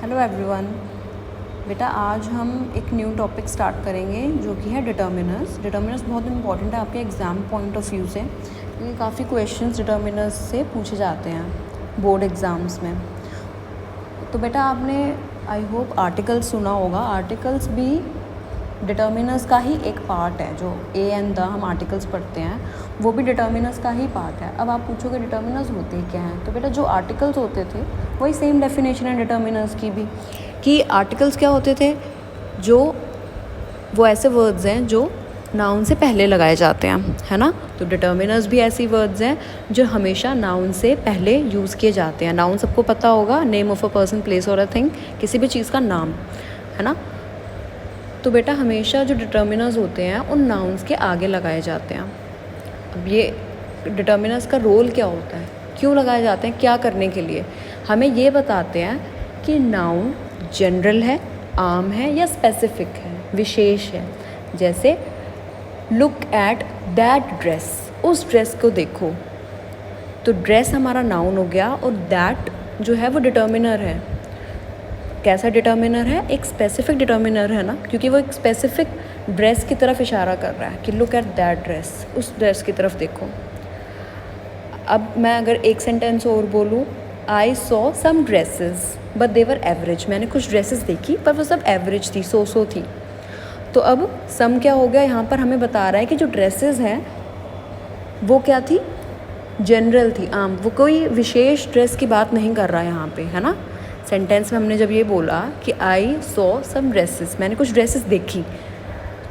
Hello everyone. बेटा आज हम एक न्यू टॉपिक स्टार्ट करेंगे जो कि है डिटर्मिनर्स। डिटर्मिनर्स बहुत इंपॉर्टेंट है आपके एग्ज़ाम पॉइंट ऑफ व्यू से, क्योंकि काफ़ी क्वेश्चंस डिटर्मिनर्स से पूछे जाते हैं बोर्ड एग्ज़ाम्स में। तो बेटा आपने आई होप आर्टिकल्स सुना होगा। आर्टिकल्स भी डिटर्मिनर्स का ही एक पार्ट है। जो ए एंड द हम आर्टिकल्स पढ़ते हैं वो भी डिटर्मिनर्स का ही पार्ट है। अब आप पूछोगे डिटर्मिनर्स होते क्या हैं, तो बेटा जो आर्टिकल्स होते थे वही सेम डेफिनेशन है डिटर्मिनर्स की भी, कि आर्टिकल्स क्या होते थे, जो वो ऐसे वर्ड्स हैं जो नाउन से पहले लगाए जाते हैं, है ना। तो डिटर्मिनर्स भी ऐसी वर्ड्स हैं जो हमेशा नाउन से पहले यूज़ किए जाते हैं। नाउन सबको पता होगा, name of a person, place और अ थिंग, किसी भी चीज़ का नाम, है ना। तो बेटा हमेशा जो डिटर्मिनर्स होते हैं उन नाउन्स के आगे लगाए जाते हैं। अब ये डिटर्मिनर्स का रोल क्या होता है, क्यों लगाए जाते हैं, क्या करने के लिए, हमें ये बताते हैं कि नाउन जनरल है, आम है या स्पेसिफिक है, विशेष है। जैसे लुक एट दैट ड्रेस, उस ड्रेस को देखो। तो ड्रेस हमारा नाउन हो गया और दैट जो है वो डिटर्मिनर है। कैसा डिटर्मिनर है? एक स्पेसिफिक डिटर्मिनर है ना, क्योंकि वो एक स्पेसिफिक ड्रेस की तरफ इशारा कर रहा है कि लुक एट दैट ड्रेस, उस ड्रेस की तरफ देखो। अब मैं अगर एक सेंटेंस और बोलूँ, I saw some dresses but they were average, मैंने कुछ ड्रेसेस देखी पर वो सब एवरेज थी, सो थी। तो अब सम क्या हो गया, यहाँ पर हमें बता रहा है कि जो ड्रेसेस हैं वो क्या थी, जनरल थी, आम। वो कोई विशेष ड्रेस की बात नहीं कर रहा है यहाँ पे, है ना। सेंटेंस में हमने जब ये बोला कि आई सॉ सम ड्रेसेस, मैंने कुछ ड्रेसेस देखी,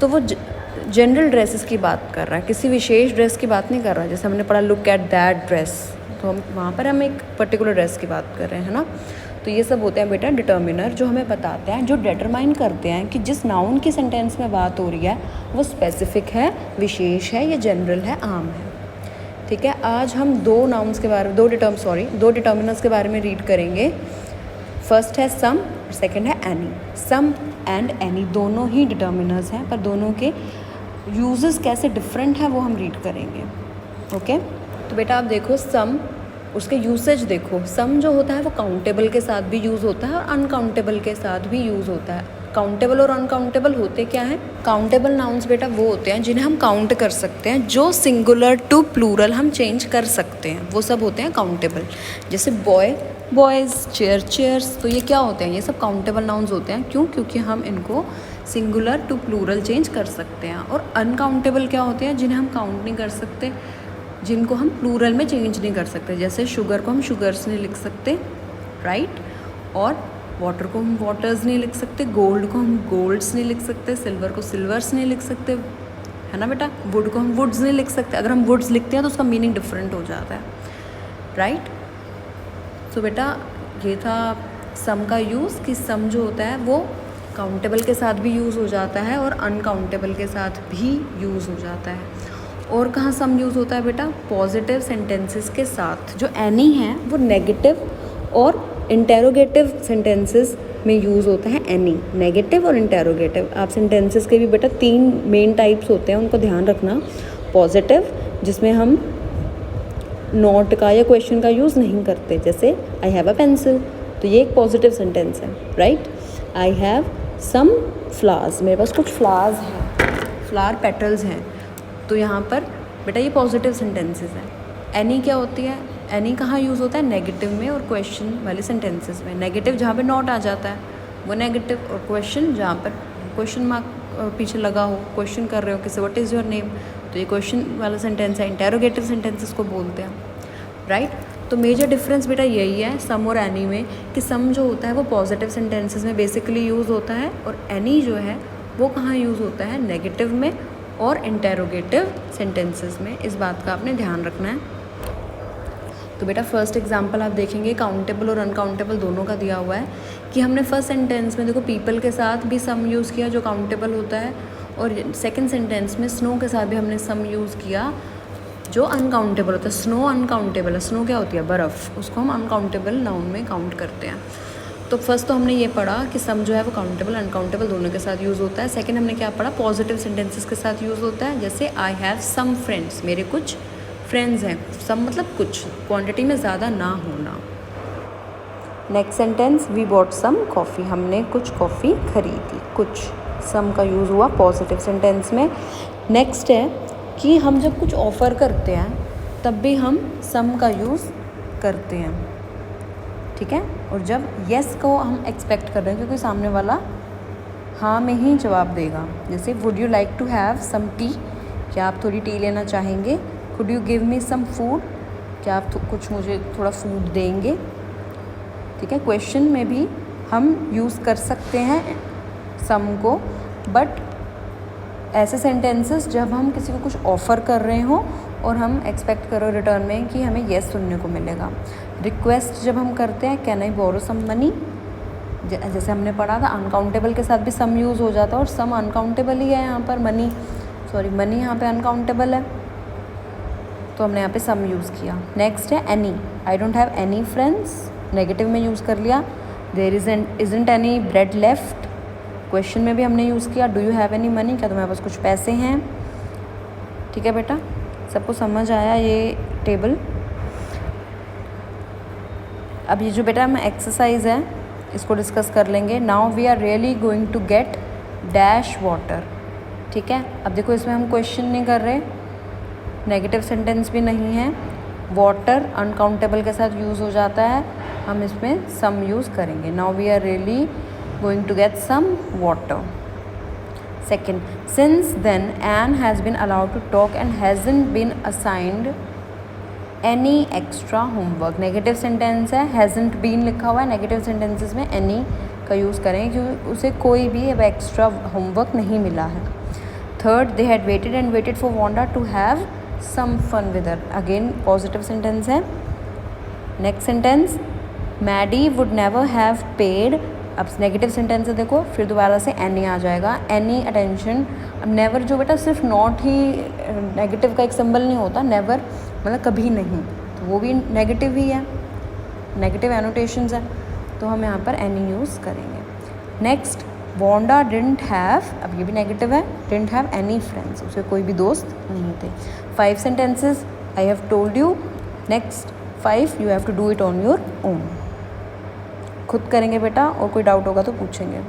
तो वो जनरल ड्रेसेस की बात कर रहा है, किसी विशेष ड्रेस की बात नहीं कर रहा है। जैसे हमने पढ़ा लुक एट दैट ड्रेस, तो हम वहाँ पर हम एक पर्टिकुलर ड्रेस की बात कर रहे हैं, है ना। तो ये सब होते हैं बेटा डिटर्मिनर, जो हमें बताते हैं, जो डिटरमाइन करते हैं कि जिस नाउन की सेंटेंस में बात हो रही है वो स्पेसिफिक है, विशेष है या जनरल है, आम है। ठीक है, आज हम दो डिटर्मिनर्स के बारे में रीड करेंगे। फर्स्ट है सम, सेकंड है एनी। सम एंड एनी दोनों ही डिटर्मिनर्स हैं, पर दोनों के यूजेस कैसे डिफरेंट है वो हम रीड करेंगे। ओके, तो बेटा आप देखो सम, उसके यूसेज देखो। सम जो होता है वो काउंटेबल के साथ भी यूज़ होता है और अनकाउंटेबल के साथ भी यूज़ होता है। काउंटेबल और अनकाउंटेबल होते क्या हैं? काउंटेबल नाउन्स बेटा वो होते हैं जिन्हें हम काउंट कर सकते हैं, जो सिंगुलर टू प्लूरल हम चेंज कर सकते हैं, वो सब होते हैं काउंटेबल। जैसे बॉय, बॉयज़, चेयर, चेयर्स। तो ये क्या होते हैं? ये सब काउंटेबल नाउन्स होते हैं। क्यों? क्योंकि हम इनको सिंगुलर टू प्लूरल चेंज कर सकते हैं। और अनकाउंटेबल क्या होते हैं? जिन्हें हम काउंट नहीं कर सकते, जिनको हम प्लूरल में चेंज नहीं कर सकते। जैसे शुगर को हम शुगर्स नहीं लिख सकते, राइट। और वाटर को हम वाटर्स नहीं लिख सकते, गोल्ड को हम गोल्ड्स नहीं लिख सकते, सिल्वर को सिल्वर्स नहीं लिख सकते, है ना बेटा। वुड को हम वुड्स नहीं लिख सकते। अगर हम वुड्स लिखते हैं तो उसका मीनिंग डिफरेंट हो जाता है, राइट। तो बेटा ये था सम का यूज़, कि सम जो होता है वो काउंटेबल के साथ भी यूज़ हो जाता है और अनकाउंटेबल के साथ भी यूज़ हो जाता है। और कहाँ सम यूज़ होता है बेटा? पॉजिटिव सेंटेंसेस के साथ। जो एनी है वो नेगेटिव और इंटेरोगेटिव सेंटेंसेस में यूज़ होता है एनी, नेगेटिव और इंटेरोगेटिव। आप सेंटेंसेस के भी बेटा 3 मेन टाइप्स होते हैं, उनको ध्यान रखना। पॉजिटिव, जिसमें हम नॉट का या क्वेश्चन का यूज़ नहीं करते, जैसे आई हैव अ पेंसिल, तो ये एक पॉजिटिव सेंटेंस है, right. I have some flowers, मेरे पास कुछ फ्लावर्स हैं, फ्लावर पेटल्स हैं, तो यहाँ पर बेटा ये पॉजिटिव सेंटेंसेस हैं। एनी क्या होती है? एनी कहाँ यूज़ होता है? नेगेटिव में और क्वेश्चन वाले सेंटेंसेस में। नेगेटिव जहाँ पे नॉट आ जाता है वो नेगेटिव, और क्वेश्चन जहाँ पर क्वेश्चन मार्क पीछे लगा हो, क्वेश्चन कर रहे हो किसी, व्हाट इज़ योर नेम, तो ये क्वेश्चन वाला सेंटेंस है। इंटेरोगेटिव सेंटेंसेस को बोलते हैं, राइट। तो मेजर डिफरेंस बेटा यही है सम और एनी में, कि सम जो होता है वो पॉजिटिव सेंटेंसेस में बेसिकली यूज़ होता है, और एनी जो है वो कहाँ यूज़ होता है? नेगेटिव में और इंटेरोगेटिव सेंटेंसेस में। इस बात का आपने ध्यान रखना है। तो बेटा फर्स्ट एग्जांपल आप देखेंगे, काउंटेबल और अनकाउंटेबल दोनों का दिया हुआ है, कि हमने फर्स्ट सेंटेंस में देखो पीपल के साथ भी सम यूज़ किया जो काउंटेबल होता है, और सेकंड सेंटेंस में स्नो के साथ भी हमने सम यूज़ किया जो अनकाउंटेबल होता है। स्नो अनकाउंटेबल है। स्नो क्या होती है? बर्फ़, उसको हम अनकाउंटेबल नाउन में काउंट करते हैं। तो फर्स्ट तो हमने ये पढ़ा कि सम जो है वो काउंटेबल अनकाउंटेबल दोनों के साथ यूज़ होता है। सेकंड हमने क्या पढ़ा? पॉजिटिव सेंटेंसेस के साथ यूज़ होता है, जैसे आई हैव सम फ्रेंड्स, मेरे कुछ फ्रेंड्स हैं। सम मतलब कुछ, क्वांटिटी में ज़्यादा ना होना। Next sentence, we bought some coffee, हमने कुछ कॉफ़ी खरीदी। कुछ, सम का यूज़ हुआ पॉजिटिव सेंटेंस में। नेक्स्ट है कि हम जब कुछ ऑफ़र करते हैं तब भी हम सम का यूज़ करते हैं, ठीक है। और जब येस को हम एक्सपेक्ट कर रहे हैं क्योंकि सामने वाला हाँ में ही जवाब देगा, जैसे would you like to have some tea, क्या आप थोड़ी टी लेना चाहेंगे। Could you give me some food, क्या आप कुछ मुझे थोड़ा फूड देंगे, ठीक है। क्वेश्चन में भी हम यूज़ कर सकते हैं सम को, बट ऐसे सेंटेंसेस जब हम किसी को कुछ ऑफ़र कर रहे हों और हम एक्सपेक्ट करो रिटर्न में कि हमें येस सुनने को मिलेगा। रिक्वेस्ट जब हम करते हैं, can I borrow some money, जैसे हमने पढ़ा था अनकाउंटेबल के साथ भी सम यूज़ हो जाता है और सम अनकाउंटेबल ही है यहाँ पर, मनी यहाँ पे अनकाउंटेबल है, तो हमने यहाँ पे सम यूज़ किया। नेक्स्ट है any, I don't have any friends, negative में यूज़ कर लिया। There isn't any bread left, question में भी हमने यूज़ किया। Do you have any money, क्या तुम्हारे पास कुछ पैसे हैं, ठीक है बेटा। सबको समझ आया ये टेबल। अब ये जो बेटा हम एक्सरसाइज है इसको डिस्कस कर लेंगे। Now we are really going to get dash water, ठीक है। अब देखो इसमें हम क्वेश्चन नहीं कर रहे, नेगेटिव सेंटेंस भी नहीं है, वाटर अनकाउंटेबल के साथ यूज़ हो जाता है, हम इसमें सम यूज़ करेंगे। Now we are really going to get some water. Second, since then Ann has been allowed to talk and hasn't been assigned any extra homework, negative sentence है, hasn't been लिखा हुआ है, negative sentences में any का use करेंगे क्योंकि उसे कोई भी अब एक्स्ट्रा होमवर्क नहीं मिला है। Third, they had waited and waited for Wanda to have some fun with her, again positive sentence है। Next sentence, Maddy would never have paid, अब नेगेटिव सेंटेंस है देखो, फिर दोबारा से एनी आ जाएगा, एनी अटेंशन। अब नेवर जो बेटा सिर्फ नॉट ही नेगेटिव का एक सिंबल नहीं होता, नेवर मतलब कभी नहीं, तो वो भी नेगेटिव ही है, नेगेटिव एनोटेशंस है, तो हम यहाँ पर एनी यूज़ करेंगे। नेक्स्ट, वांडा डिडंट हैव, अब ये भी नेगेटिव है, डिडंट हैव एनी फ्रेंड्स, उसे कोई भी दोस्त नहीं थे। 5 sentences I have told you, next 5 you have to do it on your own, खुद करेंगे बेटा, और कोई डाउट होगा तो पूछेंगे।